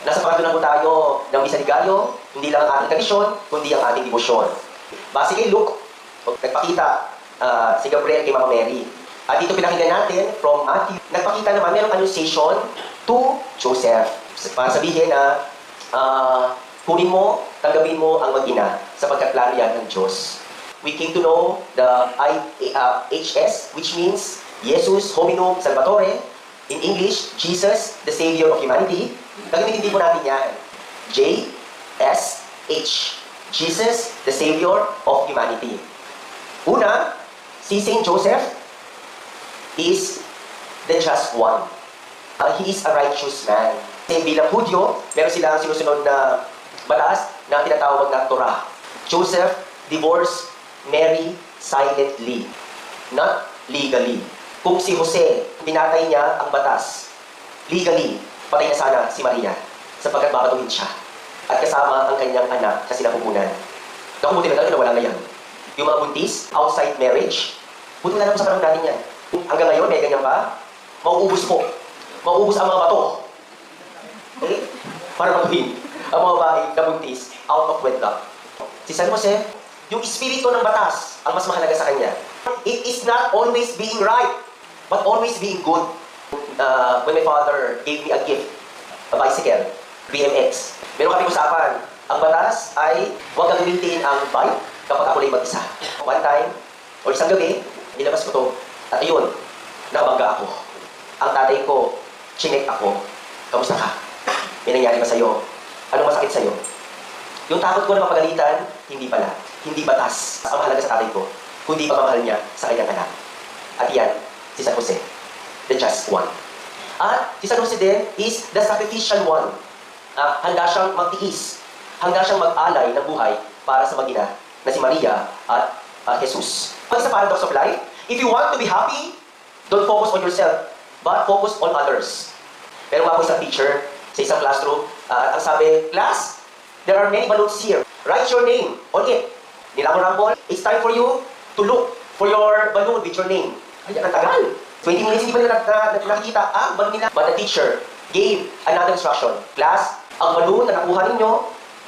Nasa pangatlo na po tayo ng Misa ni Gallo, hindi lang ang ating tradisyon, kundi ang ating debosyon. Base kay Luke, nagpakita si Gabriel kay Mama Mary. At dito pinakinggan natin from Matthew, nagpakita naman mayroong annunciation to Joseph. Para sabihin na kunin mo, tanggapin mo ang mag-ina sapagkat plano yan ng Diyos. We came to know the HS, which means Jesus Hominum Salvatore. In English, Jesus, the Savior of Humanity. Gagamitin din po natin yan. JSH, Jesus, the Savior of Humanity. Una, si Saint Joseph is the just one. He is a righteous man. Kasi bilang Hudyo, meron silang sinusunod na batas na tinatawag na Torah. Joseph divorced Mary silently, not legally. Kung si Jose, pinatay niya ang batas, legally, patay na sana si Maria sapagkat babatuhin siya. At kasama ang kanyang anak sa sinapupunan. Naku, buti na talaga na wala ngayon. Yung mga buntis, outside marriage, buti na lang sa panahon natin yan. Hanggang ngayon, may ganyan pa, mauubos po. Mauubos ang mga bato. Okay? Para batuhin ang mga babae na buntis out of wedlock. Si San Jose, yung espiritu ng batas ang mas mahalaga sa kanya. It is not always being right, but always being good. When my father gave me a gift, a bicycle, BMX, meron kami usapan. Ang batas ay huwag gagamitin ang bike kapag ako lang mag-isa. One time, o isang gabi, nilabas ko to, at ayun, nakabangga ako. Ang tatay ko, chinek ako. Kamusta ka? May nangyari ba sa'yo? Anong masakit sa'yo? Yung takot ko na mapagalitan, hindi pala. Hindi batas ang mahalaga sa tatay ko, kundi pagmamahal niya sa kanyang anak. At yan, si San Jose, the just one. At si San Jose din is the sacrificial one. Handa siyang magtiis, handa siyang mag-alay ng buhay para sa mag-ina na si Maria at Jesus. Pag sa paradox of life, if you want to be happy, don't focus on yourself, but focus on others. Pero nga po isang teacher sa isang classroom, ang sabi, class, there are many balloons here. Write your name on it. Nilamon-rambol, it's time for you to look for your balloon with your name. Ay, ang tagal. 20 minutes hindi pa nila nakikita ang balloon nila. But the teacher gave another instruction. Class, ang balloon na nakuha ninyo,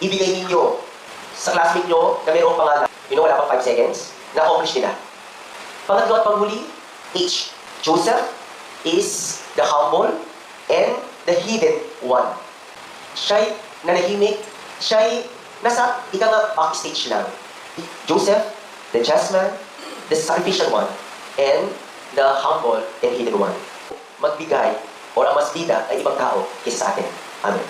ibigay ninyo sa classmate nyo na mayroong pangalan. You know, wala pang 5 seconds. Na-accomplish nila. Pangatlo at panghuli, H. Joseph is the humble and the hidden one. Siya'y nanahimik, siya'y nasa backstage lang. Joseph, the just man, the sacrificial one, and the humble and hidden one. Magbigay o ang mas bida ay ibang tao kaysa sa atin. Amen.